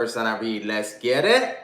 First sign I read, let's get it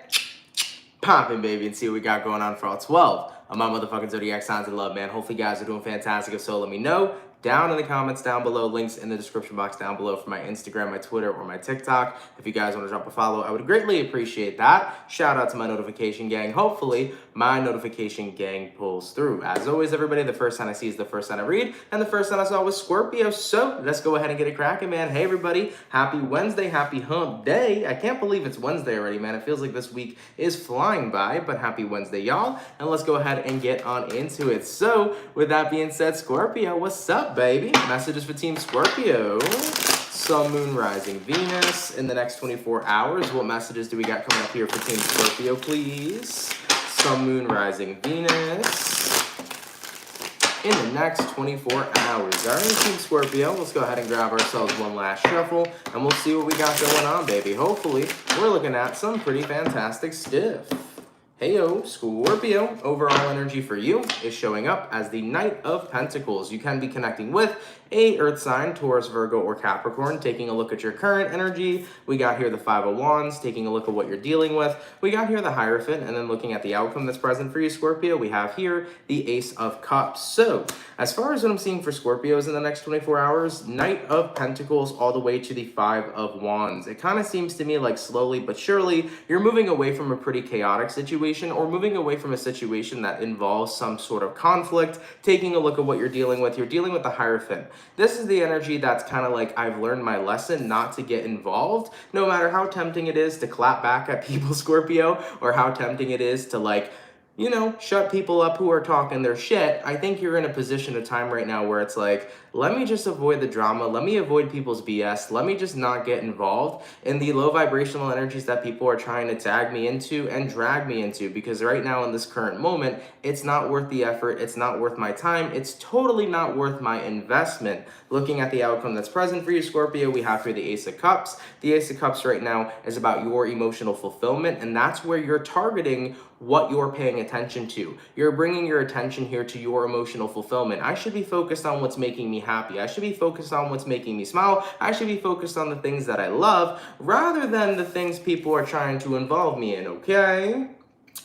popping, baby, and see what we got going on for all 12 of my motherfucking zodiac signs in love, man. Hopefully, you guys are doing fantastic. If so, let me know down in the comments down below. Links in the description box down below for my Instagram, my Twitter, or my TikTok. If you guys want to drop a follow, I would greatly appreciate that. Shout out to my notification gang. Hopefully, my notification gang pulls through. As always, everybody, the first sign I see is the first sign I read, and the first sign I saw was Scorpio. So let's go ahead and get it cracking, man. Hey, everybody. Happy Wednesday. Happy hump day. I can't believe it's Wednesday already, man. It feels like this week is flying by, but happy Wednesday, y'all. And let's go ahead and get on into it. So with that being said, Scorpio, what's up, baby? Messages for Team Scorpio. Sun, Moon, Rising, Venus in the next 24 hours. What messages do we got coming up here for Team Scorpio, please? Sun, Moon, Rising, Venus in the next 24 hours. All right, Team Scorpio, let's go ahead and grab ourselves one last shuffle, and we'll see what we got going on, baby. Hopefully, we're looking at some pretty fantastic stuff. Heyo, Scorpio, overall energy for you is showing up as the Knight of Pentacles. You can be connecting with a earth sign, Taurus, Virgo, or Capricorn. Taking a look at your current energy, we got here the Five of Wands. Taking a look at what you're dealing with, we got here the Hierophant. And then looking at the outcome that's present for you, Scorpio, we have here the Ace of Cups. So as far as what I'm seeing for Scorpios in the next 24 hours, Knight of Pentacles all the way to the Five of Wands. It kind of seems to me like slowly but surely you're moving away from a pretty chaotic situation, or moving away from a situation that involves some sort of conflict. Taking a look at what you're dealing with the Hierophant. This is the energy that's kind of like, I've learned my lesson not to get involved, no matter how tempting it is to clap back at people, Scorpio, or how tempting it is to, like, you know, shut people up who are talking their shit. I think you're in a position of time right now where it's like, let me just avoid the drama. Let me avoid people's BS. Let me just not get involved in the low vibrational energies that people are trying to tag me into and drag me into. Because right now in this current moment, it's not worth the effort. It's not worth my time. It's totally not worth my investment. Looking at the outcome that's present for you, Scorpio, we have here the Ace of Cups. The Ace of Cups right now is about your emotional fulfillment, and that's where you're targeting what you're paying attention to. You're bringing your attention here to your emotional fulfillment. I should be focused on what's making me happy. I should be focused on what's making me smile. I should be focused on the things that I love rather than the things people are trying to involve me in, okay?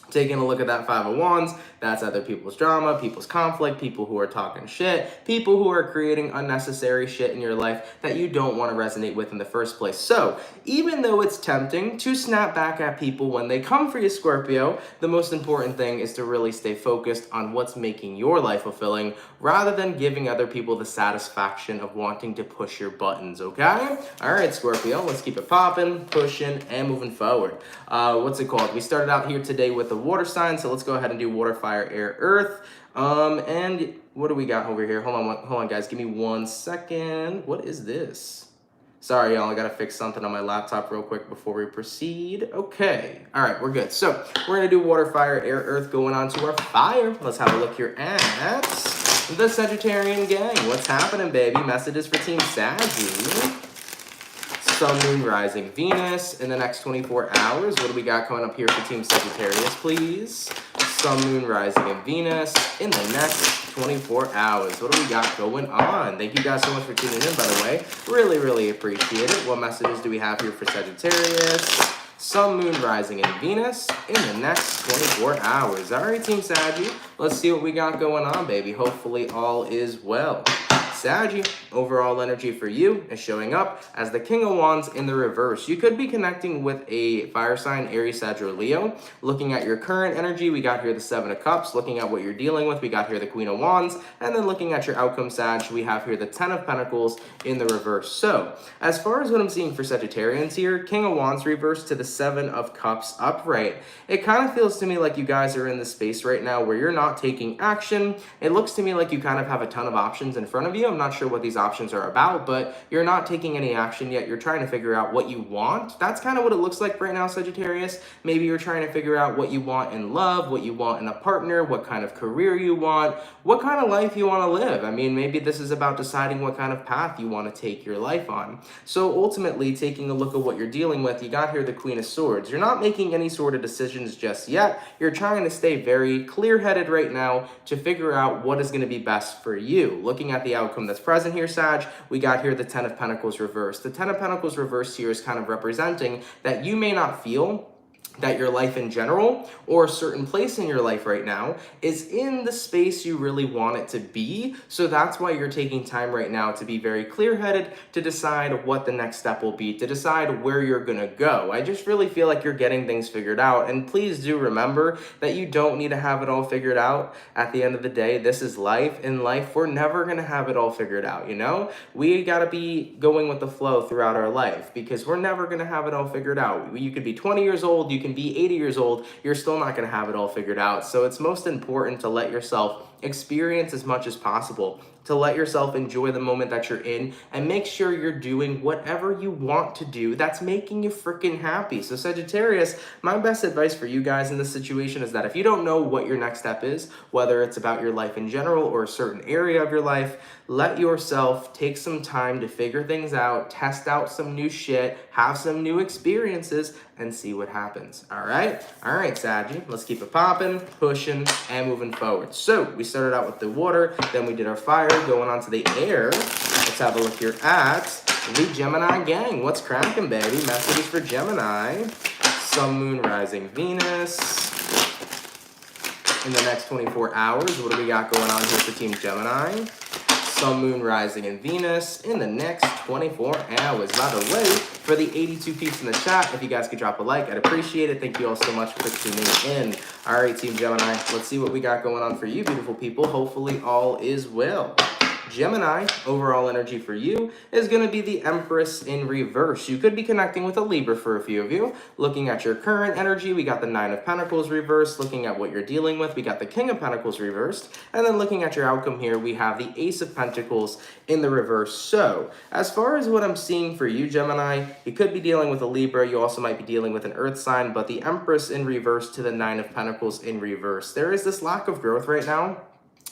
Taking a look at that Five of Wands, that's other people's drama, people's conflict, people who are talking shit, people who are creating unnecessary shit in your life that you don't want to resonate with in the first place. So even though it's tempting to snap back at people when they come for you, Scorpio, the most important thing is to really stay focused on what's making your life fulfilling rather than giving other people the satisfaction of wanting to push your buttons, okay? All right, Scorpio, let's keep it popping, pushing, and moving forward. What's it called? We started out here today with the water sign, so let's go ahead and do water, fire, air, earth. And what do we got over here? Hold on, guys. Give me 1 second. What is this? Sorry, y'all. I gotta fix something on my laptop real quick before we proceed. Okay. All right, we're good. So we're gonna do water, fire, air, earth. Going on to our fire. Let's have a look here at the Sagittarian gang. What's happening, baby? Messages for Team Saggy. Sun, Moon, Rising, Venus in the next 24 hours. What do we got coming up here for Team Sagittarius, please? Sun, Moon, Rising, and Venus in the next 24 hours. What do we got going on? Thank you guys so much for tuning in, by the way. Really, really appreciate it. What messages do we have here for Sagittarius? Sun, Moon, Rising, and Venus in the next 24 hours. All right, Team Saggy, let's see what we got going on, baby. Hopefully all is well. Saggy, overall energy for you is showing up as the King of Wands in the reverse. You could be connecting with a fire sign, Aries, Sag, or Leo. Looking at your current energy, we got here the Seven of Cups. Looking at what you're dealing with, we got here the Queen of Wands. And then looking at your outcome, Sag, we have here the Ten of Pentacles in the reverse. So as far as what I'm seeing for Sagittarians here, King of Wands reverse to the Seven of Cups upright. It kind of feels to me like you guys are in this space right now where you're not taking action. It looks to me like you kind of have a ton of options in front of you. I'm not sure what these options are about, but you're not taking any action yet. You're trying to figure out what you want. That's kind of what it looks like right now, Sagittarius. Maybe you're trying to figure out what you want in love, what you want in a partner, what kind of career you want, what kind of life you want to live. I mean, maybe this is about deciding what kind of path you want to take your life on. So ultimately, taking a look at what you're dealing with, you got here the Queen of Swords. You're not making any sort of decisions just yet. You're trying to stay very clear-headed right now to figure out what is going to be best for you. Looking at the outcome outcome that's present here, Sag, we got here the Ten of Pentacles reversed. The Ten of Pentacles reversed here is kind of representing that you may not feel that your life in general or a certain place in your life right now is in the space you really want it to be. So that's why you're taking time right now to be very clear-headed, to decide what the next step will be, to decide where you're gonna go. I just really feel like you're getting things figured out. And please do remember that you don't need to have it all figured out. At the end of the day, this is life. In life, we're never gonna have it all figured out, you know? We gotta be going with the flow throughout our life because we're never gonna have it all figured out. You could be 20 years old, you can be 80 years old, you're still not going to have it all figured out. So it's most important to let yourself experience as much as possible, to let yourself enjoy the moment that you're in, and make sure you're doing whatever you want to do that's making you freaking happy. So Sagittarius, my best advice for you guys in this situation is that if you don't know what your next step is, whether it's about your life in general or a certain area of your life, let yourself take some time to figure things out, test out some new shit, have some new experiences, and see what happens. All right, Saggy, let's keep it popping, pushing, and moving forward. So we started out with the water, then we did our fire, going on to the air. Let's have a look here at the Gemini gang. What's cracking, baby? Messages for Gemini. Sun, Moon, Rising, Venus. In the next 24 hours, what do we got going on here for Team Gemini? Sun, Moon, Rising, and Venus in the next 24 hours. By the way, for the 82 peeps in the chat, if you guys could drop a like, I'd appreciate it. Thank you all so much for tuning in. All right, Team Gemini, let's see what we got going on for you, beautiful people. Hopefully all is well. Gemini, overall energy for you is going to be the Empress in reverse. You could be connecting with a Libra for a few of you. Looking at your current energy, we got the Nine of Pentacles reversed. Looking at what you're dealing with, we got the King of Pentacles reversed. And then looking at your outcome here, we have the Ace of Pentacles in the reverse. So, as far as what I'm seeing for you, Gemini, you could be dealing with a Libra. You also might be dealing with an Earth sign, but the Empress in reverse to the Nine of Pentacles in reverse. There is this lack of growth right now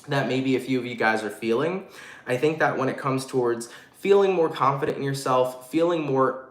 that maybe a few of you guys are feeling. I think that when it comes towards feeling more confident in yourself, feeling more,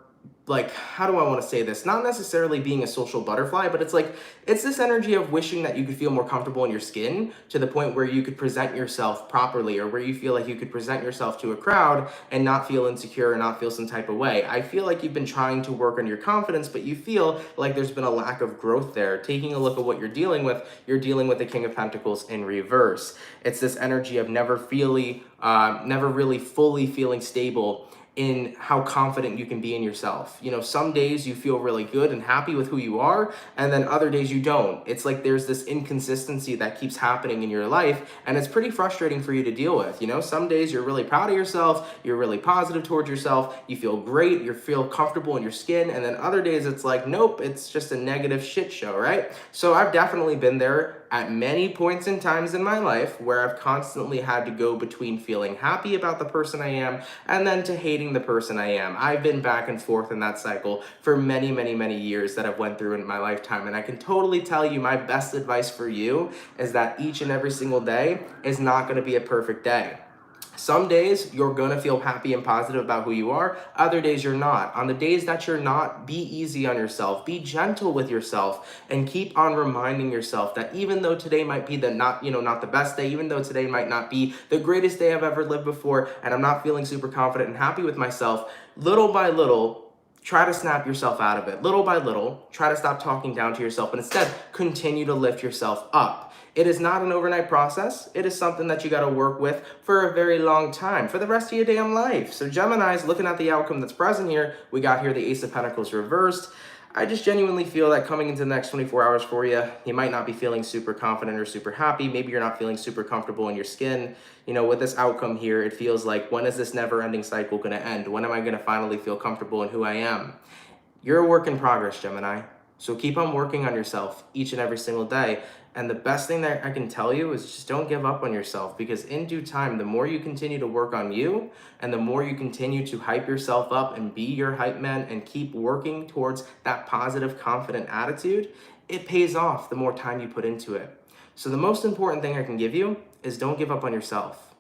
like, how do I want to say this? Not necessarily being a social butterfly, but it's like, it's this energy of wishing that you could feel more comfortable in your skin to the point where you could present yourself properly, or where you feel like you could present yourself to a crowd and not feel insecure or not feel some type of way. I feel like you've been trying to work on your confidence, but you feel like there's been a lack of growth there. Taking a look at what you're dealing with the King of Pentacles in reverse. It's this energy of never really fully feeling stable in how confident you can be in yourself. You know, some days you feel really good and happy with who you are, and then other days you don't. It's like there's this inconsistency that keeps happening in your life, and it's pretty frustrating for you to deal with. You know, some days you're really proud of yourself, you're really positive towards yourself, you feel great, you feel comfortable in your skin, and then other days it's like, nope, it's just a negative shit show, right? So I've definitely been there at many points in times in my life where I've constantly had to go between feeling happy about the person I am and then to hating the person I am. I've been back and forth in that cycle for many, many, many years that I've went through in my lifetime. And I can totally tell you my best advice for you is that each and every single day is not going to be a perfect day. Some days you're going to feel happy and positive about who you are. Other days you're not. On the days that you're not, be easy on yourself. Be gentle with yourself and keep on reminding yourself that even though today might be not the best day, even though today might not be the greatest day I've ever lived before, and I'm not feeling super confident and happy with myself, little by little, try to snap yourself out of it. Little by little, try to stop talking down to yourself and instead continue to lift yourself up. It is not an overnight process. It is something that you got to work with for a very long time, for the rest of your damn life. So Gemini's, looking at the outcome that's present here, we got here the Ace of Pentacles reversed. I just genuinely feel that coming into the next 24 hours for you, you might not be feeling super confident or super happy. Maybe you're not feeling super comfortable in your skin. You know, with this outcome here, it feels like, when is this never-ending cycle going to end? When am I going to finally feel comfortable in who I am? You're a work in progress, Gemini. So keep on working on yourself each and every single day. And the best thing that I can tell you is just don't give up on yourself, because in due time, the more you continue to work on you and the more you continue to hype yourself up and be your hype man and keep working towards that positive, confident attitude, it pays off the more time you put into it. So the most important thing I can give you is don't give up on yourself.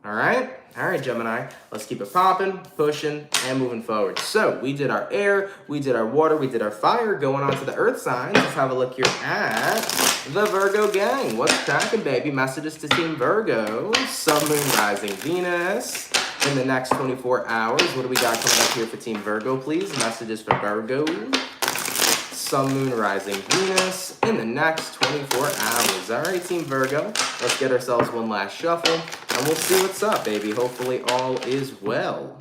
All right, Gemini, let's keep it popping, pushing, and moving forward. So we did our air, we did our water, we did our fire. Going on to the earth signs. Let's have a look here at the Virgo gang. What's cracking, baby? Messages to Team Virgo. Sun, Moon, Rising, Venus. In the next 24 hours, what do we got coming up here for Team Virgo, please? Messages for Virgo. Sun, Moon, Rising, Venus in the next 24 hours. All right, Team Virgo, let's get ourselves one last shuffle, and we'll see what's up, baby. Hopefully all is well.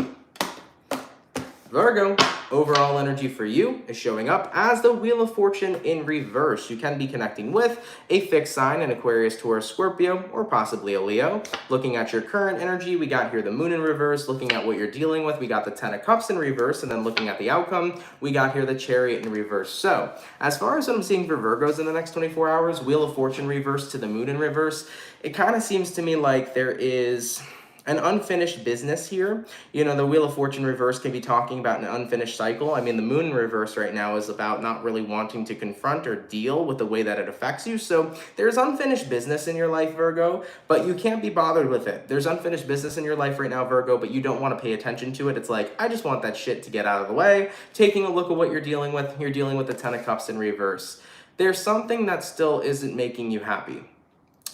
Virgo, overall energy for you is showing up as the Wheel of Fortune in reverse. You can be connecting with a fixed sign, an Aquarius, Taurus, Scorpio, or possibly a Leo. Looking at your current energy, we got here the Moon in reverse. Looking at what you're dealing with, we got the Ten of Cups in reverse. And then looking at the outcome, we got here the Chariot in reverse. So, as far as what I'm seeing for Virgos in the next 24 hours, Wheel of Fortune reverse to the Moon in reverse, it kind of seems to me like there is an unfinished business here. You know, the Wheel of Fortune reverse can be talking about an unfinished cycle. I mean, the Moon in reverse right now is about not really wanting to confront or deal with the way that it affects you. So there's unfinished business in your life, Virgo, but you can't be bothered with it. There's unfinished business in your life right now, Virgo, but you don't want to pay attention to it. It's like, I just want that shit to get out of the way. Taking a look at what you're dealing with the Ten of Cups in reverse. There's something that still isn't making you happy.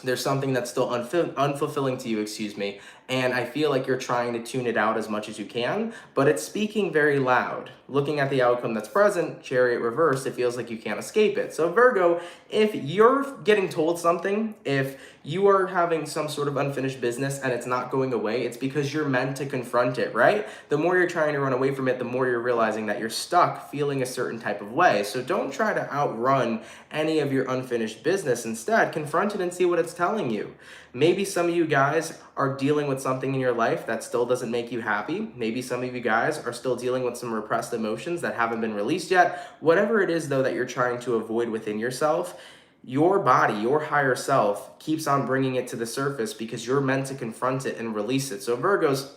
There's something that's still unfulfilling to you, and I feel like you're trying to tune it out as much as you can, but it's speaking very loud. Looking at the outcome that's present, Chariot reversed, it feels like you can't escape it. So Virgo, if you're getting told something, if you are having some sort of unfinished business and it's not going away, it's because you're meant to confront it, right? The more you're trying to run away from it, the more you're realizing that you're stuck feeling a certain type of way. So don't try to outrun any of your unfinished business. Instead, confront it and see what it's telling you. Maybe some of you guys are dealing with something in your life that still doesn't make you happy. Maybe some of you guys are still dealing with some repressed emotions that haven't been released yet. Whatever it is, though, that you're trying to avoid within yourself, your body, your higher self, keeps on bringing it to the surface because you're meant to confront it and release it. So Virgos,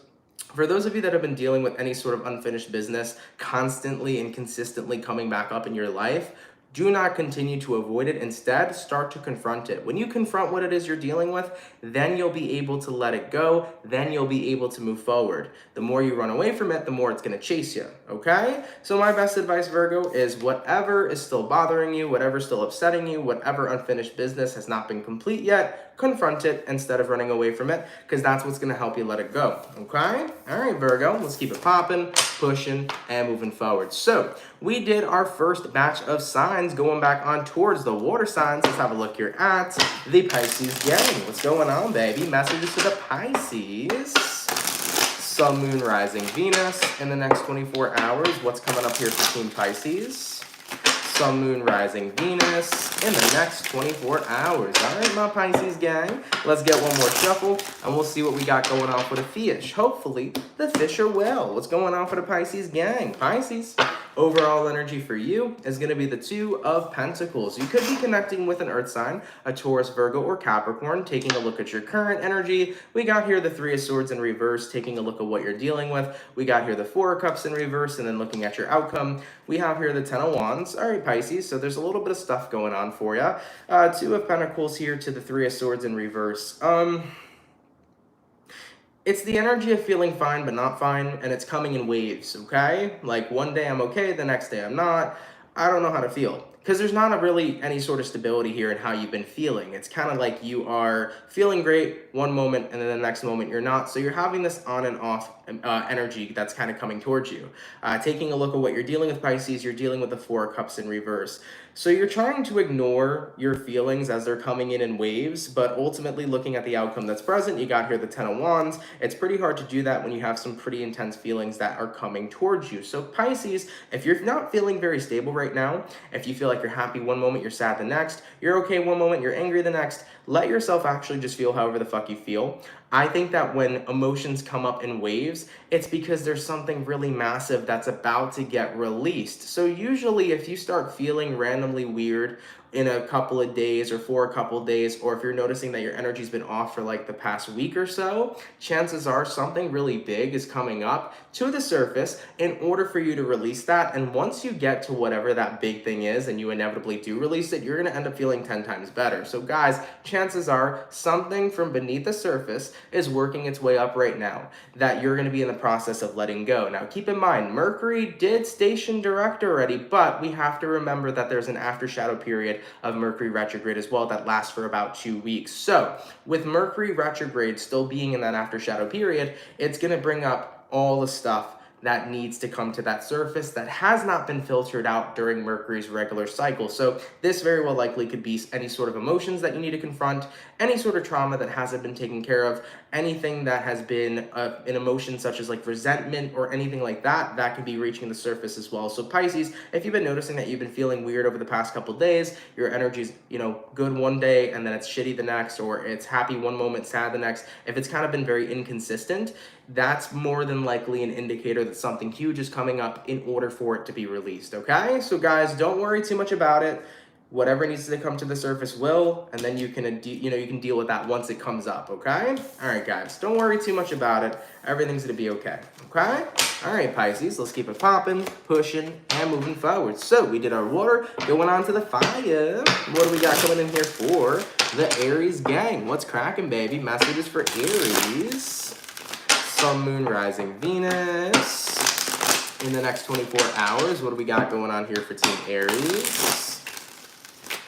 for those of you that have been dealing with any sort of unfinished business constantly and consistently coming back up in your life, do not continue to avoid it. Instead, start to confront it. When you confront what it is you're dealing with, then you'll be able to let it go. Then you'll be able to move forward. The more you run away from it, the more it's going to chase you, okay? So my best advice, Virgo, is whatever is still bothering you, whatever's still upsetting you, whatever unfinished business has not been complete yet, confront it instead of running away from it, because that's what's going to help you let it go, okay? All right, Virgo, let's keep it popping, pushing, and moving forward. So we did our first batch of signs going back on towards the water signs. Let's have a look here at the Pisces gang. What's going on, baby? Messages to the Pisces. Sun, Moon, Rising, Venus in the next 24 hours. What's coming up here for Team Pisces? Sun, Moon, Rising, Venus in the next 24 hours. All right, my Pisces gang, let's get one more shuffle, and we'll see what we got going on for the fish. Hopefully, the fish are well. What's going on for the Pisces gang? Pisces, overall energy for you is going to be the Two of Pentacles. You could be connecting with an earth sign, a Taurus, Virgo, or Capricorn. Taking a look at your current energy, we got here the Three of Swords in reverse. Taking a look at what you're dealing with, we got here the Four of Cups in reverse, and then looking at your outcome, we have here the Ten of Wands. All right, Pisces, so there's a little bit of stuff going on for you. Two of Pentacles here to the Three of Swords in reverse. It's the energy of feeling fine but not fine, and it's coming in waves, okay? Like one day I'm okay, the next day I'm not. I don't know how to feel. Because there's not really any sort of stability here in how you've been feeling. It's kind of like you are feeling great one moment and then the next moment you're not. So you're having this on and off energy that's kind of coming towards you. Taking a look at what you're dealing with, Pisces, you're dealing with the Four of Cups in reverse. So you're trying to ignore your feelings as they're coming in waves, but ultimately looking at the outcome that's present, you got here the Ten of Wands. It's pretty hard to do that when you have some pretty intense feelings that are coming towards you. So Pisces, if you're not feeling very stable right now, if you feel like you're happy one moment, you're sad the next, you're okay one moment, you're angry the next, let yourself actually just feel however the fuck you feel. I think that when emotions come up in waves, it's because there's something really massive that's about to get released. So usually if you start feeling randomly weird in a couple of days or for a couple of days, or if you're noticing that your energy's been off for like the past week or so, chances are something really big is coming up to the surface in order for you to release that. And once you get to whatever that big thing is and you inevitably do release it, you're gonna end up feeling 10 times better. So guys, chances are something from beneath the surface is working its way up right now that you're going to be in the process of letting go. Now, keep in mind, Mercury did station direct already, but we have to remember that there's an after shadow period of Mercury retrograde as well that lasts for about 2 weeks. So with Mercury retrograde still being in that after shadow period, it's going to bring up all the stuff that needs to come to that surface that has not been filtered out during Mercury's regular cycle. So this very well likely could be any sort of emotions that you need to confront, any sort of trauma that hasn't been taken care of, anything that has been an emotion such as like resentment or anything like that, that could be reaching the surface as well. So Pisces, if you've been noticing that you've been feeling weird over the past couple days, your energy's, good one day and then it's shitty the next, or it's happy one moment, sad the next, if it's kind of been very inconsistent, that's more than likely an indicator that something huge is coming up in order for it to be released, okay? So guys, don't worry too much about it. Whatever needs to come to the surface will, and then you can deal with that once it comes up, okay? All right, guys, don't worry too much about it. Everything's gonna be okay, okay? All right, Pisces, let's keep it popping, pushing, and moving forward. So we did our water, going on to the fire. What do we got coming in here for the Aries gang? What's cracking, baby? Messages for Aries. Sun, Moon, Rising, Venus. In the next 24 hours, what do we got going on here for Team Aries?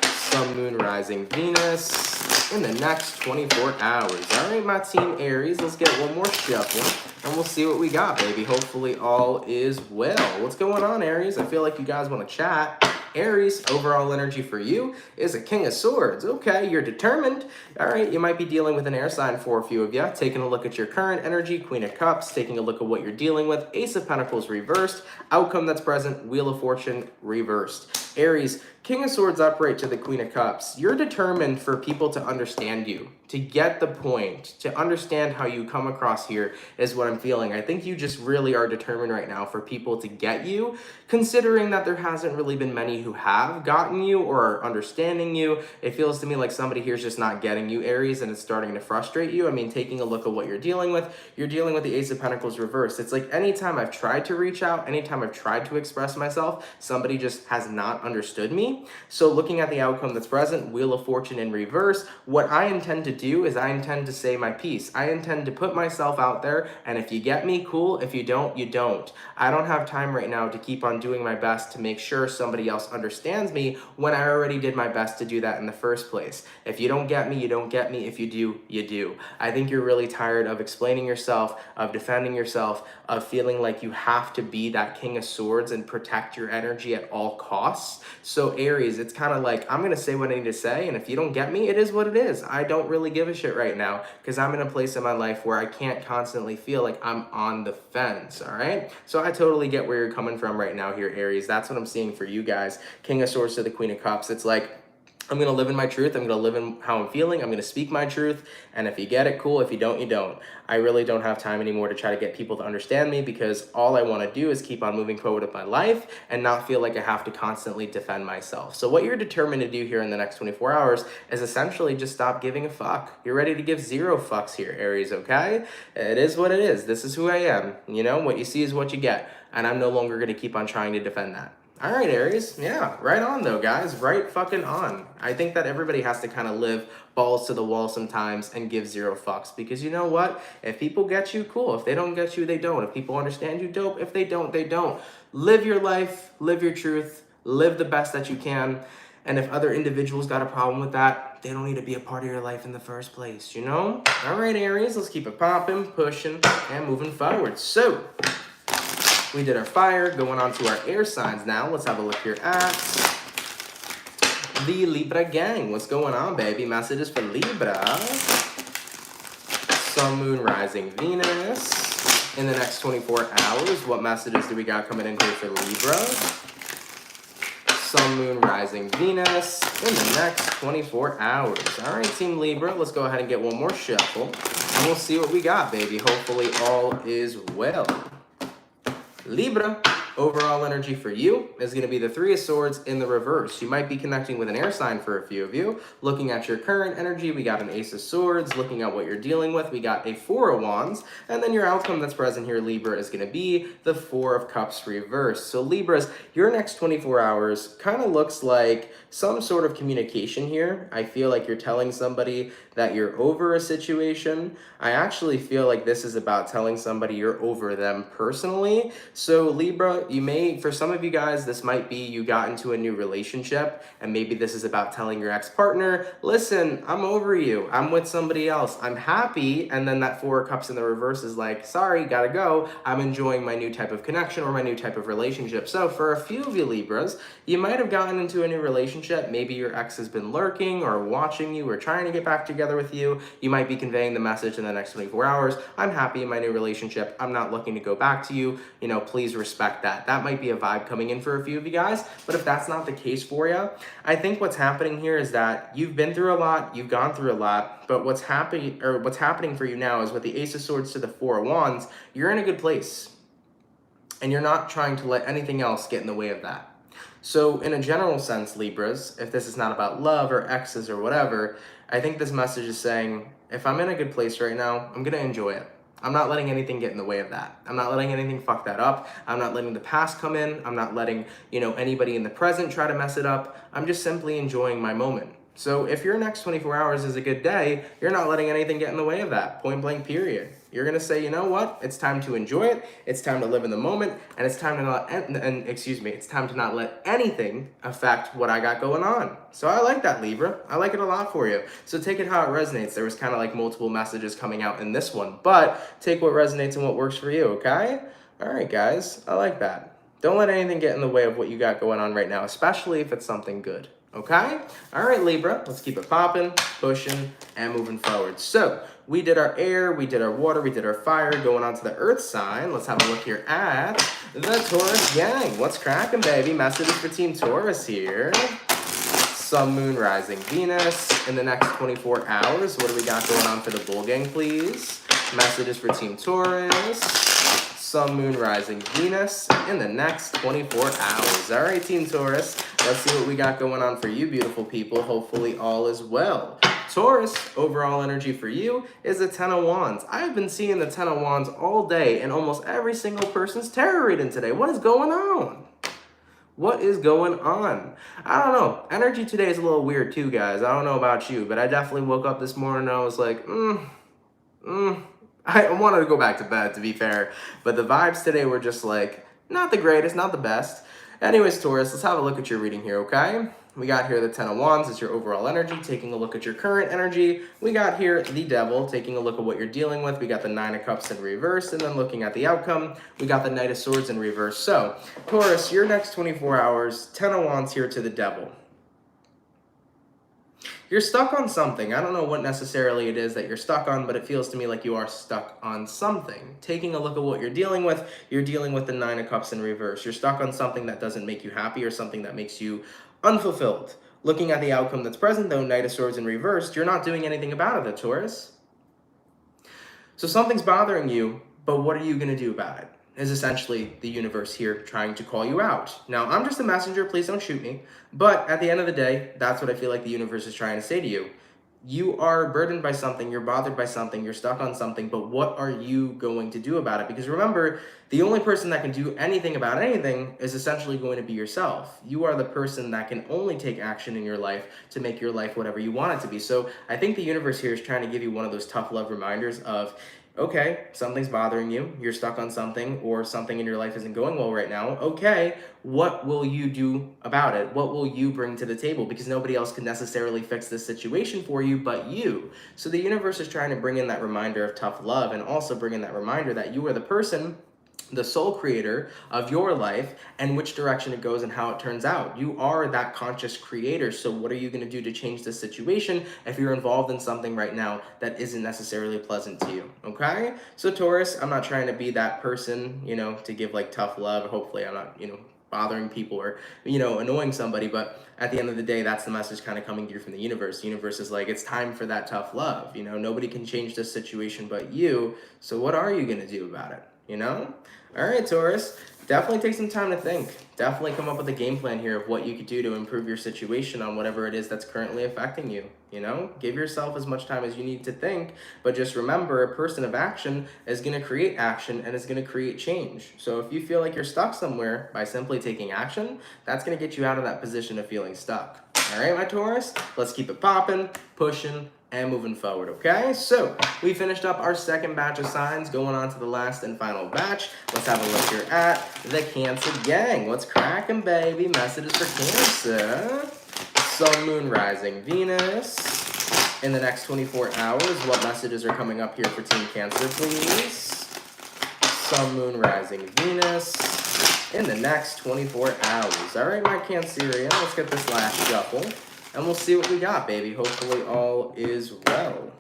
Sun, Moon, Rising, Venus. In the next 24 hours. All right, my Team Aries, let's get one more shuffle, and we'll see what we got, baby. Hopefully all is well. What's going on, Aries? I feel like you guys want to chat. Aries, overall energy for you is a King of Swords. Okay, you're determined. All right, you might be dealing with an air sign for a few of you. Taking a look at your current energy, Queen of Cups, taking a look at what you're dealing with, Ace of Pentacles reversed, outcome that's present, Wheel of Fortune reversed. Aries, King of Swords upright to the Queen of Cups. You're determined for people to understand you, to get the point, to understand how you come across here is what I'm feeling. I think you just really are determined right now for people to get you, considering that there hasn't really been many who have gotten you or are understanding you. It feels to me like somebody here's just not getting you, Aries, and it's starting to frustrate you. I mean, taking a look at what you're dealing with the Ace of Pentacles reversed. It's like anytime I've tried to reach out, anytime I've tried to express myself, somebody just has not understood me. So looking at the outcome that's present, Wheel of Fortune in reverse, what I intend to do is I intend to say my piece. I intend to put myself out there, and if you get me, cool. If you don't, you don't. I don't have time right now to keep on doing my best to make sure somebody else understands me when I already did my best to do that in the first place. If you don't get me, you don't get me. If you do, you do. I think you're really tired of explaining yourself, of defending yourself, of feeling like you have to be that King of Swords and protect your energy at all costs. So Aries, it's kind of like, I'm going to say what I need to say, and if you don't get me, it is what it is. I don't really give a shit right now because I'm in a place in my life where I can't constantly feel like I'm on the fence, all right? So I totally get where you're coming from right now here, Aries. That's what I'm seeing for you guys. King of Swords to the Queen of Cups. It's like, I'm going to live in my truth. I'm going to live in how I'm feeling. I'm going to speak my truth. And if you get it, cool. If you don't, you don't. I really don't have time anymore to try to get people to understand me because all I want to do is keep on moving forward with my life and not feel like I have to constantly defend myself. So what you're determined to do here in the next 24 hours is essentially just stop giving a fuck. You're ready to give 0 fucks here, Aries, okay? It is what it is. This is who I am. You know, what you see is what you get. And I'm no longer going to keep on trying to defend that. All right, Aries. Yeah, right on though, guys. Right fucking on. I think that everybody has to kind of live balls to the wall sometimes and give 0 fucks because you know what? If people get you, cool. If they don't get you, they don't. If people understand you, dope. If they don't, they don't. Live your life, live your truth, live the best that you can. And if other individuals got a problem with that, they don't need to be a part of your life in the first place, you know? All right, Aries, let's keep it popping, pushing, and moving forward. So, we did our fire, going on to our air signs now. Let's have a look here at the Libra gang. What's going on, baby? Messages for Libra. Sun, Moon, Rising, Venus. In the next 24 hours, what messages do we got coming in here for Libra? Sun, Moon, Rising, Venus. In the next 24 hours. All right, Team Libra, let's go ahead and get one more shuffle. And we'll see what we got, baby. Hopefully all is well. Libra, Overall energy for you is going to be the Three of Swords in the reverse. You might be connecting with an air sign for a few of you. Looking at your current energy, we got an Ace of Swords. Looking at what you're dealing with, we got a Four of Wands. And then your outcome that's present here, Libra, is going to be the Four of Cups reverse. So Libras, your next 24 hours kind of looks like some sort of communication here. I feel like you're telling somebody that you're over a situation. I actually feel like this is about telling somebody you're over them personally. So Libra, you may, for some of you guys, this might be you got into a new relationship and maybe this is about telling your ex-partner, listen, I'm over you. I'm with somebody else. I'm happy. And then that Four of Cups in the reverse is like, sorry, gotta go. I'm enjoying my new type of connection or my new type of relationship. So for a few of you Libras, you might have gotten into a new relationship. Maybe your ex has been lurking or watching you or trying to get back together with you. You might be conveying the message in the next 24 hours. I'm happy in my new relationship. I'm not looking to go back to you. You know, please respect that. That might be a vibe coming in for a few of you guys. But if that's not the case for you, I think what's happening here is that you've been through a lot. You've gone through a lot. But what's happening for you now is with the Ace of Swords to the Four of Wands, you're in a good place. And you're not trying to let anything else get in the way of that. So in a general sense, Libras, if this is not about love or exes or whatever, I think this message is saying, if I'm in a good place right now, I'm going to enjoy it. I'm not letting anything get in the way of that. I'm not letting anything fuck that up. I'm not letting the past come in. I'm not letting, anybody in the present try to mess it up. I'm just simply enjoying my moment. So if your next 24 hours is a good day, you're not letting anything get in the way of that, point blank period. You're going to say, you know what? It's time to enjoy it. It's time to live in the moment. And it's time to it's time to not let anything affect what I got going on. So I like that, Libra. I like it a lot for you. So take it how it resonates. There was kind of like multiple messages coming out in this one, but take what resonates and what works for you, okay? All right, guys. I like that. Don't let anything get in the way of what you got going on right now, especially if it's something good. Okay? All right, Libra, let's keep it popping, pushing, and moving forward. So we did our air, we did our water, we did our fire, going on to the earth sign. Let's have a look here at the Taurus gang. What's cracking, baby? Messages for Team Taurus here. Sun, Moon, Rising, Venus in the next 24 hours. What do we got going on for the Bull gang, please? Messages for Team Taurus. Sun, Moon, Rising, Venus in the next 24 hours. All right, Team Taurus, let's see what we got going on for you, beautiful people. Hopefully all is well. Taurus, overall energy for you is the Ten of Wands. I've been seeing the Ten of Wands all day in almost every single person's tarot reading today. What is going on? What is going on? I don't know. Energy today is a little weird too, guys. I don't know about you, but I definitely woke up this morning and I was like, I wanted to go back to bed, to be fair, but the vibes today were just like, not the greatest, not the best. Anyways, Taurus, let's have a look at your reading here, okay? We got here the Ten of Wands, it's your overall energy, taking a look at your current energy. We got here the Devil, taking a look at what you're dealing with. We got the Nine of Cups in reverse, and then looking at the outcome, we got the Knight of Swords in reverse. So, Taurus, your next 24 hours, Ten of Wands here to the Devil. You're stuck on something. I don't know what necessarily it is that you're stuck on, but it feels to me like you are stuck on something. Taking a look at what you're dealing with the Nine of Cups in reverse. You're stuck on something that doesn't make you happy or something that makes you unfulfilled. Looking at the outcome that's present, though, Knight of Swords in reverse, you're not doing anything about it, Taurus. So something's bothering you, but what are you going to do about it? Is essentially the universe here trying to call you out. Now, I'm just a messenger, please don't shoot me. But at the end of the day, that's what I feel like the universe is trying to say to you. You are burdened by something, you're bothered by something, you're stuck on something, but what are you going to do about it? Because remember, the only person that can do anything about anything is essentially going to be yourself. You are the person that can only take action in your life to make your life whatever you want it to be. So I think the universe here is trying to give you one of those tough love reminders of, okay, something's bothering you, you're stuck on something, or something in your life isn't going well right now. Okay, what will you do about it? What will you bring to the table? Because nobody else can necessarily fix this situation for you but you. So the universe is trying to bring in that reminder of tough love and also bring in that reminder that you are the person, the sole creator of your life and which direction it goes and how it turns out. You are that conscious creator. So what are you going to do to change this situation if you're involved in something right now that isn't necessarily pleasant to you? Okay? So Taurus, I'm not trying to be that person, to give like tough love. Hopefully I'm not, bothering people or, annoying somebody. But at the end of the day, that's the message kind of coming through from the universe. The universe is like, it's time for that tough love. Nobody can change this situation but you. So what are you going to do about it? All right, Taurus, definitely take some time to think. Definitely come up with a game plan here of what you could do to improve your situation on whatever it is that's currently affecting you. You know, give yourself as much time as you need to think, but just remember, a person of action is going to create action and is going to create change. So if you feel like you're stuck somewhere, by simply taking action, that's going to get you out of that position of feeling stuck. All right, my Taurus, let's keep it popping, pushing, and moving forward, okay? So we finished up our second batch of signs, going on to the last and final batch. Let's have a look here at the Cancer gang. What's cracking, baby? Messages for Cancer. Sun, Moon, Rising, Venus. In the next 24 hours, what messages are coming up here for Team Cancer, please? Sun, Moon, Rising, Venus. In the next 24 hours. All right, my Cancerian, let's get this last shuffle. And we'll see what we got, baby. Hopefully all is well.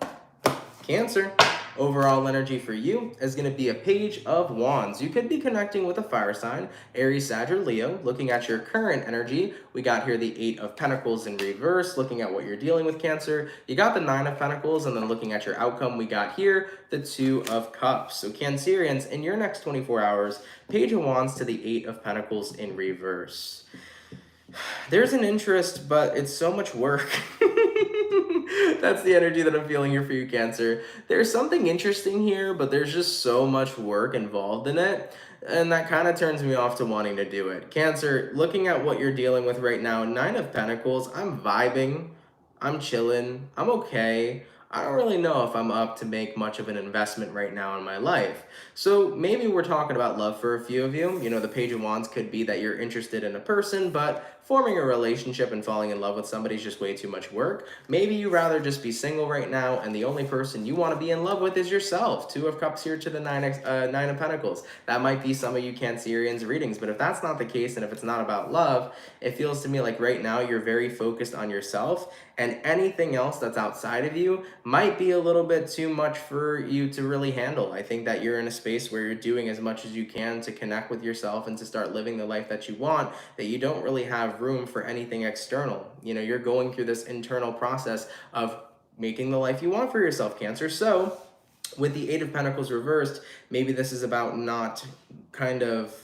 Cancer, overall energy for you is going to be a Page of Wands. You could be connecting with a fire sign, Aries, Sag, or Leo. Looking at your current energy, we got here the 8 of Pentacles in reverse. Looking at what you're dealing with, Cancer, you got the 9 of Pentacles. And then looking at your outcome, we got here the 2 of Cups. So Cancerians, in your next 24 hours, Page of Wands to the 8 of Pentacles in reverse. There's an interest, but it's so much work. That's the energy that I'm feeling here for you, Cancer. There's something interesting here, but there's just so much work involved in it. And that kind of turns me off to wanting to do it. Cancer, looking at what you're dealing with right now, 9 of Pentacles, I'm vibing, I'm chilling, I'm okay. I don't really know if I'm up to make much of an investment right now in my life. So maybe we're talking about love for a few of you. You know, the Page of Wands could be that you're interested in a person, but forming a relationship and falling in love with somebody is just way too much work. Maybe you rather just be single right now, and the only person you want to be in love with is yourself. 2 of Cups here to the 9 of Pentacles. That might be some of you Cancerians' readings, but if that's not the case, and if it's not about love, it feels to me like right now you're very focused on yourself, and anything else that's outside of you might be a little bit too much for you to really handle. I think that you're in a space where you're doing as much as you can to connect with yourself and to start living the life that you want, that you don't really have room for anything external. You know, you're going through this internal process of making the life you want for yourself, Cancer. So with the 8 of Pentacles reversed, maybe this is about not kind of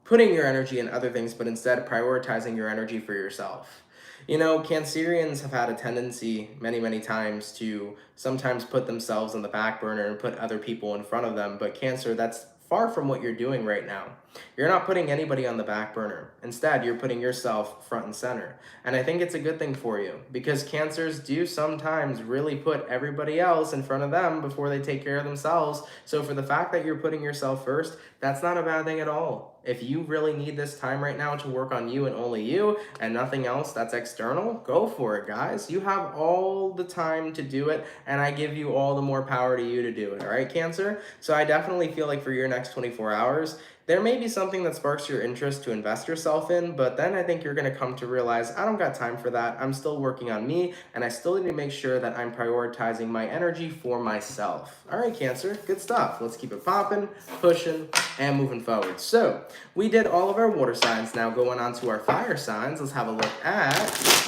putting your energy in other things, but instead prioritizing your energy for yourself. You know, Cancerians have had a tendency many, many times to sometimes put themselves on the back burner and put other people in front of them. But Cancer, that's far from what you're doing right now. You're not putting anybody on the back burner. Instead, you're putting yourself front and center. And I think it's a good thing for you, because Cancers do sometimes really put everybody else in front of them before they take care of themselves. So for the fact that you're putting yourself first, that's not a bad thing at all. If you really need this time right now to work on you and only you and nothing else that's external, go for it, guys. You have all the time to do it, and I give you all the more power to you to do it, all right, Cancer? So I definitely feel like for your next 24 hours, there may be something that sparks your interest to invest yourself in, but then I think you're going to come to realize, I don't got time for that. I'm still working on me, and I still need to make sure that I'm prioritizing my energy for myself. All right, Cancer, good stuff. Let's keep it popping, pushing, and moving forward. So we did all of our water signs. Now going on to our fire signs, let's have a look at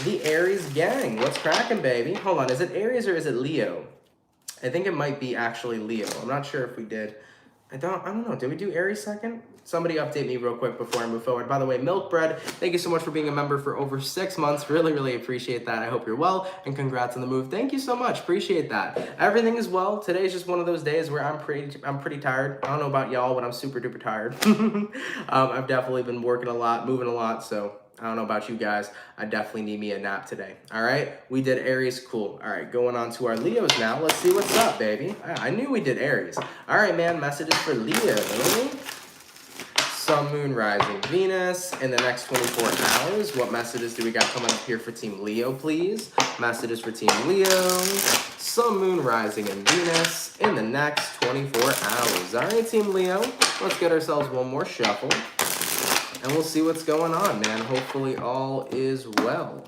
the Aries gang. What's cracking, baby? Hold on, is it Aries or is it Leo? I think it might be actually Leo. I'm not sure if we did. I don't know. Did we do Aries second? Somebody update me real quick before I move forward. By the way, Milk Bread, thank you so much for being a member for over 6 months. Really, really appreciate that. I hope you're well, and congrats on the move. Thank you so much. Appreciate that. Everything is well. Today's just one of those days where I'm pretty tired. I don't know about y'all, but I'm super duper tired. I've definitely been working a lot, moving a lot, so I don't know about you guys. I definitely need me a nap today. All right, we did Aries, cool. All right, going on to our Leos now. Let's see what's up, baby. I knew we did Aries. All right, man, messages for Leo. Sun, Moon, Rising, Venus. In the next 24 hours, what messages do we got coming up here for Team Leo, please? Messages for Team Leo. Sun, Moon, Rising, and Venus in the next 24 hours. All right, Team Leo, let's get ourselves one more shuffle. And we'll see what's going on, man. Hopefully all is well.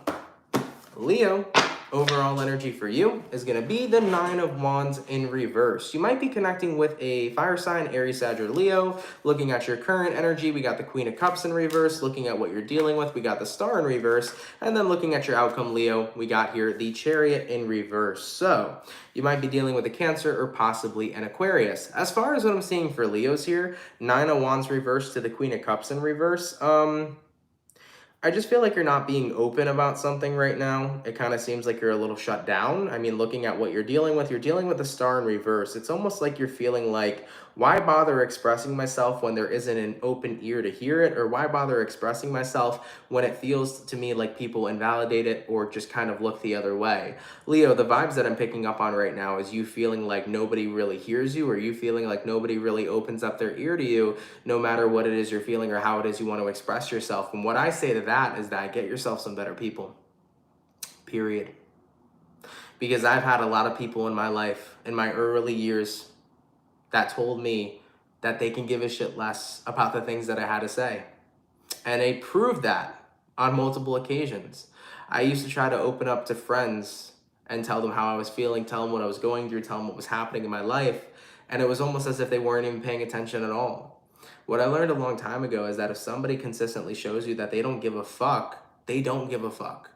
Leo, Overall energy for you is going to be the Nine of Wands in reverse. You might be connecting with a fire sign, Aries, Sag, or Leo. Looking at your current energy, we got the Queen of Cups in reverse. Looking at what you're dealing with, we got the Star in reverse. And then looking at your outcome, Leo, we got here the Chariot in reverse. So you might be dealing with a Cancer or possibly an Aquarius. As far as what I'm seeing for Leos here, Nine of Wands reverse to the Queen of Cups in reverse. I just feel like you're not being open about something right now. It kind of seems like you're a little shut down. I mean, looking at what you're dealing with the Star in reverse. It's almost like you're feeling like, why bother expressing myself when there isn't an open ear to hear it? Or why bother expressing myself when it feels to me like people invalidate it or just kind of look the other way? Leo, the vibes that I'm picking up on right now is you feeling like nobody really hears you, or you feeling like nobody really opens up their ear to you, no matter what it is you're feeling or how it is you want to express yourself. And what I say to that is that get yourself some better people, period. Because I've had a lot of people in my life, in my early years, that told me that they can give a shit less about the things that I had to say. And they proved that on multiple occasions. I used to try to open up to friends and tell them how I was feeling, tell them what I was going through, tell them what was happening in my life. And it was almost as if they weren't even paying attention at all. What I learned a long time ago is that if somebody consistently shows you that they don't give a fuck, they don't give a fuck.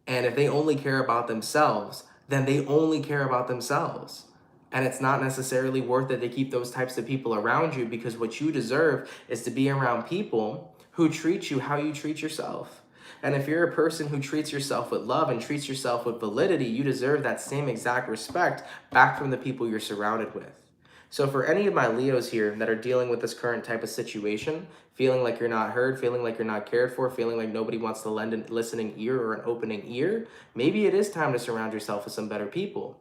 And if they only care about themselves, then they only care about themselves. And it's not necessarily worth it to keep those types of people around you, because what you deserve is to be around people who treat you how you treat yourself. And if you're a person who treats yourself with love and treats yourself with validity, you deserve that same exact respect back from the people you're surrounded with. So for any of my Leos here that are dealing with this current type of situation, feeling like you're not heard, feeling like you're not cared for, feeling like nobody wants to lend a listening ear or an opening ear, maybe it is time to surround yourself with some better people.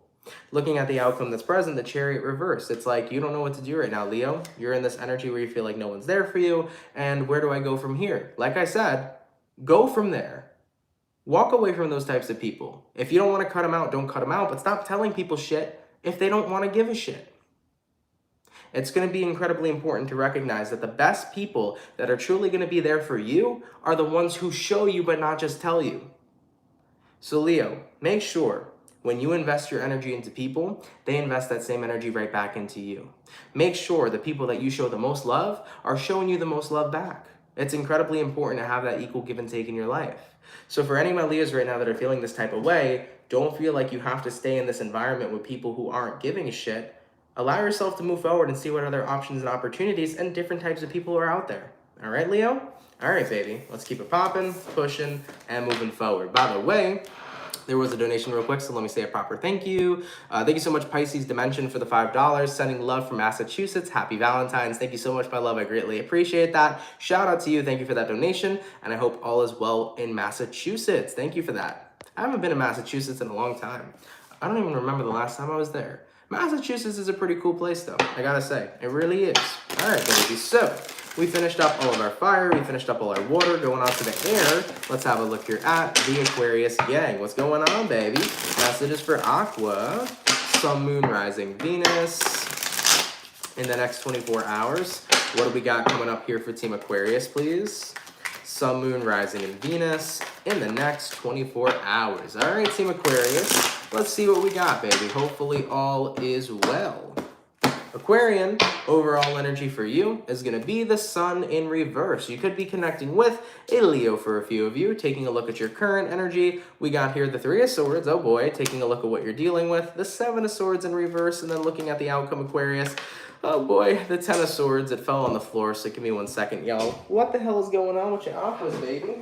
Looking at the outcome that's present, the Chariot reverse, it's like you don't know what to do right now, Leo. You're in this energy where you feel like no one's there for you, and where do I go from here? Like I said, go from there. Walk away from those types of people. If you don't want to cut them out, don't cut them out, but stop telling people shit if they don't want to give a shit. It's going to be incredibly important to recognize that the best people that are truly going to be there for you are the ones who show you but not just tell you. So Leo, make sure when you invest your energy into people, they invest that same energy right back into you. Make sure the people that you show the most love are showing you the most love back. It's incredibly important to have that equal give and take in your life. So for any of my Leos right now that are feeling this type of way, don't feel like you have to stay in this environment with people who aren't giving a shit. Allow yourself to move forward and see what other options and opportunities and different types of people are out there. All right, Leo? All right, baby. Let's keep it popping, pushing, and moving forward. By the way, there was a donation real quick, so let me say a proper thank you. Thank you so much, Pisces Dimension, for the $5. Sending love from Massachusetts. Happy Valentine's. Thank you so much, my love. I greatly appreciate that. Shout out to you. Thank you for that donation, and I hope all is well in Massachusetts. Thank you for that. I haven't been to Massachusetts in a long time. I don't even remember the last time I was there. Massachusetts is a pretty cool place, though. I gotta say, it really is. All right, baby. So we finished up all of our fire. We finished up all our water. Going on to the air. Let's have a look here at the Aquarius gang. What's going on, baby? Messages for Aqua. Sun, Moon, Rising, Venus. In the next 24 hours. What do we got coming up here for Team Aquarius, please? Sun, Moon, Rising, and Venus in the next 24 hours. All right, Team Aquarius. Let's see what we got, baby. Hopefully all is well. Aquarian, overall energy for you is going to be the Sun in reverse. You could be connecting with a Leo for a few of you. Taking a look at your current energy, we got here the Three of Swords. Oh boy, taking a look at what you're dealing with. The Seven of Swords in reverse, and then looking at the outcome, Aquarius. Oh boy, the Ten of Swords. It fell on the floor, so give me 1 second, y'all. What the hell is going on with your aquas, baby?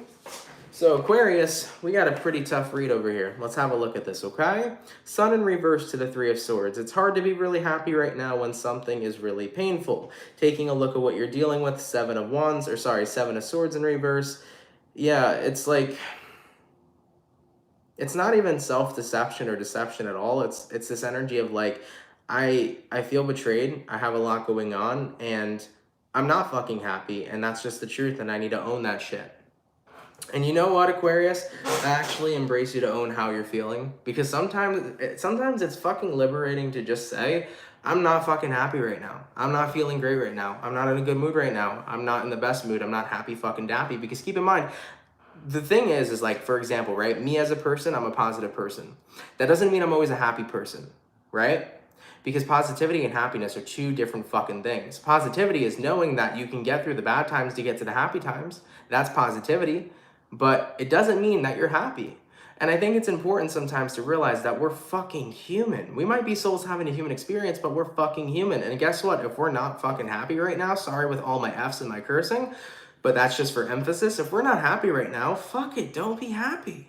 So Aquarius, we got a pretty tough read over here. Let's have a look at this, okay? Sun in reverse to the Three of Swords. It's hard to be really happy right now when something is really painful. Taking a look at what you're dealing with, Seven of Swords in reverse. Yeah, it's like, it's not even self-deception or deception at all. It's this energy of like, I feel betrayed. I have a lot going on and I'm not fucking happy, and that's just the truth, and I need to own that shit. And you know what, Aquarius? I actually embrace you to own how you're feeling, because sometimes it's fucking liberating to just say, I'm not fucking happy right now. I'm not feeling great right now. I'm not in a good mood right now. I'm not in the best mood. I'm not happy fucking dappy. Because keep in mind, the thing is like, for example, right? Me as a person, I'm a positive person. That doesn't mean I'm always a happy person, right? Because positivity and happiness are two different fucking things. Positivity is knowing that you can get through the bad times to get to the happy times. That's positivity. But it doesn't mean that you're happy. And I think it's important sometimes to realize that we're fucking human. We might be souls having a human experience, but we're fucking human. And guess what? If we're not fucking happy right now, sorry with all my F's and my cursing, but that's just for emphasis. If we're not happy right now, fuck it, don't be happy.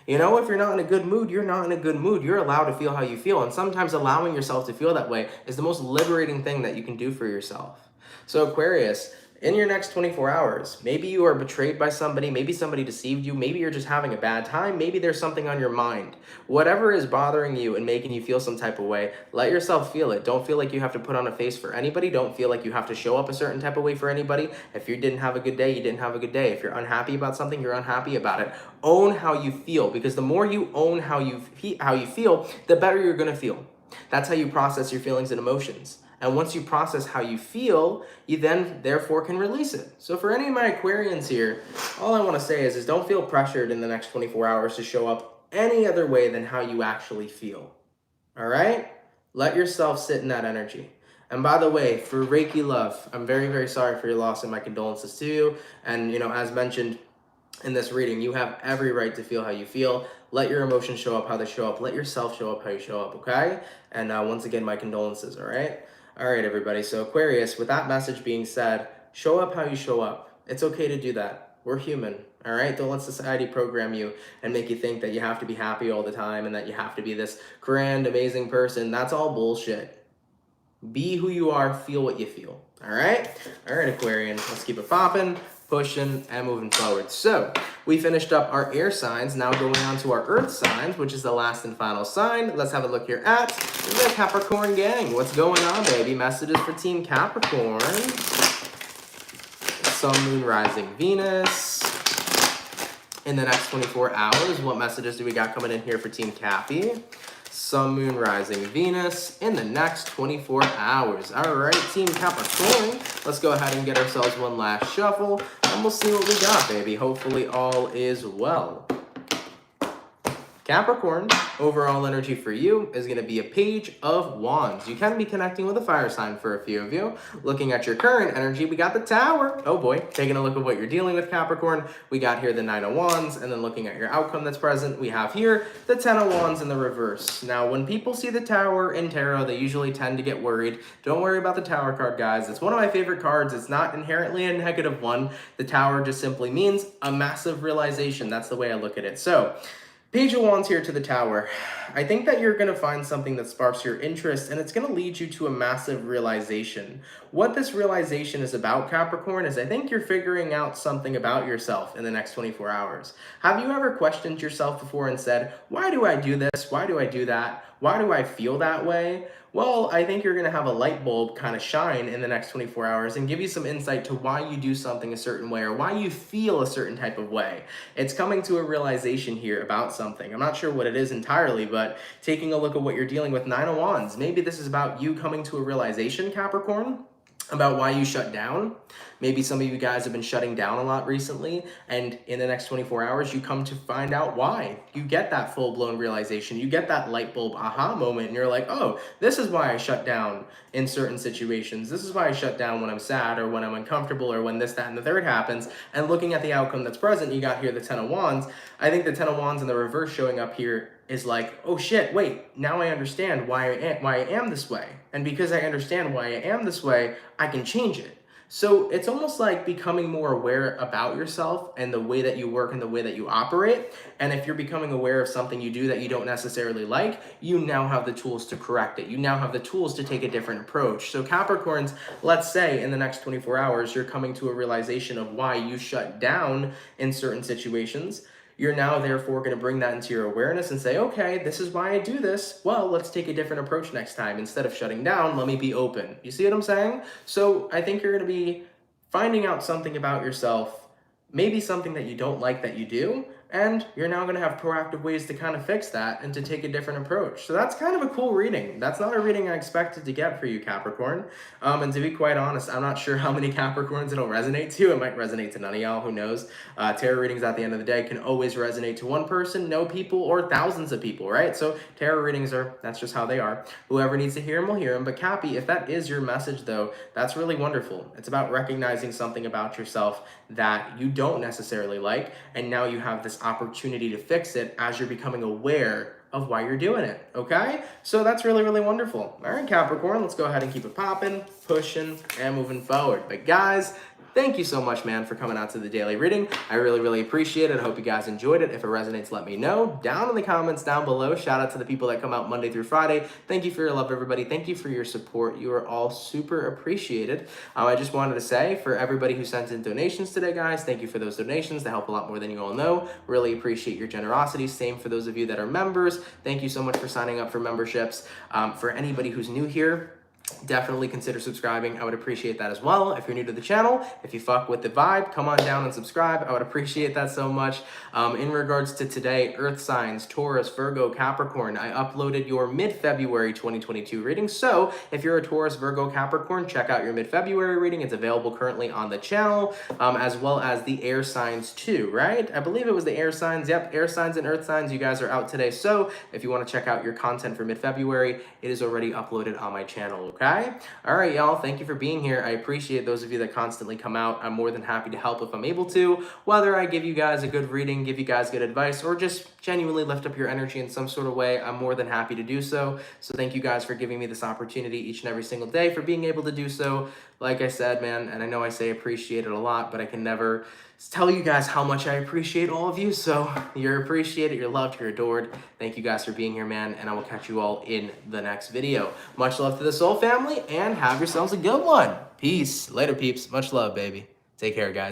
You know, if you're not in a good mood, you're not in a good mood. You're allowed to feel how you feel. And sometimes allowing yourself to feel that way is the most liberating thing that you can do for yourself. So Aquarius, in your next 24 hours, maybe you are betrayed by somebody, maybe somebody deceived you, maybe you're just having a bad time, maybe there's something on your mind. Whatever is bothering you and making you feel some type of way, let yourself feel it. Don't feel like you have to put on a face for anybody. Don't feel like you have to show up a certain type of way for anybody. If you didn't have a good day, you didn't have a good day. If you're unhappy about something, you're unhappy about it. Own how you feel, because the more you own how you feel, the better you're gonna feel. That's how you process your feelings and emotions. And once you process how you feel, you then therefore can release it. So for any of my Aquarians here, all I want to say is don't feel pressured in the next 24 hours to show up any other way than how you actually feel. All right? Let yourself sit in that energy. And by the way, for Reiki love, I'm very, very sorry for your loss and my condolences to you. And, you know, as mentioned in this reading, you have every right to feel how you feel. Let your emotions show up how they show up. Let yourself show up how you show up, okay? And once again, my condolences, all right? All right, everybody. So Aquarius, with that message being said, show up how you show up. It's okay to do that. We're human, all right? Don't let society program you and make you think that you have to be happy all the time and that you have to be this grand, amazing person. That's all bullshit. Be who you are. Feel what you feel, all right? All right, Aquarian, let's keep it popping, pushing, and moving forward. So we finished up our air signs. Now going on to our earth signs, which is the last and final sign. Let's have a look here at the Capricorn gang. What's going on, baby? Messages for Team Capricorn. Sun, Moon, Rising, Venus. In the next 24 hours, what messages do we got coming in here for Team Cappy? Sun, Moon, Rising, Venus in the next 24 hours. All right, Team Capricorn, let's go ahead and get ourselves one last shuffle, and we'll see what we got, baby. Hopefully all is well. Capricorn, overall energy for you is going to be a Page of Wands. You can be connecting with a fire sign for a few of you. Looking at your current energy, we got the Tower. Oh boy, taking a look at what you're dealing with, Capricorn. We got here the Nine of Wands, and then looking at your outcome that's present, we have here the Ten of Wands in the reverse. Now, when people see the Tower in tarot, they usually tend to get worried. Don't worry about the Tower card, guys. It's one of my favorite cards. It's not inherently a negative one. The Tower just simply means a massive realization. That's the way I look at it. So, Page of Wands here to the Tower. I think that you're going to find something that sparks your interest, and it's going to lead you to a massive realization. What this realization is about, Capricorn, is I think you're figuring out something about yourself in the next 24 hours. Have you ever questioned yourself before and said, why do I do this? Why do I do that? Why do I feel that way? Well, I think you're going to have a light bulb kind of shine in the next 24 hours and give you some insight to why you do something a certain way or why you feel a certain type of way. It's coming to a realization here about something. I'm not sure what it is entirely, but taking a look at what you're dealing with, Nine of Wands. Maybe this is about you coming to a realization, Capricorn, about why you shut down. Maybe some of you guys have been shutting down a lot recently, and in the next 24 hours, you come to find out why. You get that full-blown realization. You get that light bulb aha moment, and you're like, oh, this is why I shut down in certain situations. This is why I shut down when I'm sad or when I'm uncomfortable or when this, that, and the third happens. And looking at the outcome that's present, you got here the Ten of Wands. I think the Ten of Wands in the reverse showing up here is like, oh shit, wait, now I understand why I am this way. And because I understand why I am this way, I can change it. So it's almost like becoming more aware about yourself and the way that you work and the way that you operate. And if you're becoming aware of something you do that you don't necessarily like, you now have the tools to correct it. You now have the tools to take a different approach. So Capricorns, let's say in the next 24 hours, you're coming to a realization of why you shut down in certain situations. You're now therefore going to bring that into your awareness and say, okay, this is why I do this. Well, let's take a different approach next time. Instead of shutting down, let me be open. You see what I'm saying? So I think you're going to be finding out something about yourself, maybe something that you don't like that you do, and you're now going to have proactive ways to kind of fix that and to take a different approach. So that's kind of a cool reading. That's not a reading I expected to get for you, Capricorn. And to be quite honest, I'm not sure how many Capricorns it'll resonate to. It might resonate to none of y'all, who knows. Tarot readings at the end of the day can always resonate to one person, no people, or thousands of people, right? So tarot readings that's just how they are. Whoever needs to hear them will hear them. But Cappy, if that is your message though, that's really wonderful. It's about recognizing something about yourself that you don't necessarily like, and now you have this opportunity to fix it as you're becoming aware of why you're doing it, okay? So that's really, really wonderful. All right, Capricorn, let's go ahead and keep it popping, pushing, and moving forward. But guys, thank you so much, man, for coming out to the daily reading. I really, really appreciate it. I hope you guys enjoyed it. If it resonates, let me know down in the comments down below. Shout out to the people that come out Monday through Friday. Thank you for your love, everybody. Thank you for your support. You are all super appreciated. I just wanted to say, for everybody who sent in donations today, guys, thank you for those donations. They help a lot more than you all know. Really appreciate your generosity. Same for those of you that are members. Thank you so much for signing up for memberships. For anybody who's new here, definitely consider subscribing. I would appreciate that as well. If you're new to the channel, if you fuck with the vibe, come on down and subscribe. I would appreciate that so much. In regards to today, Earth signs, Taurus, Virgo, Capricorn, I uploaded your mid-February 2022 reading. So if you're a Taurus, Virgo, Capricorn, check out your mid-February reading. It's available currently on the channel, as well as the air signs too, right? I believe it was the air signs. Yep, air signs and earth signs. You guys are out today. So if you want to check out your content for mid-February, it is already uploaded on my channel. Okay? All right, y'all. Thank you for being here. I appreciate those of you that constantly come out. I'm more than happy to help if I'm able to, whether I give you guys a good reading, give you guys good advice, or just genuinely lift up your energy in some sort of way. I'm more than happy to do so. So thank you guys for giving me this opportunity each and every single day, for being able to do so. Like I said, man, and I know I say appreciate it a lot, but I can never tell you guys how much I appreciate all of you. So you're appreciated, you're loved, you're adored. Thank you guys for being here, man, and I will catch you all in the next video. Much love to the Soul family, and have yourselves a good one. Peace. Later, peeps. Much love, baby. Take care, guys.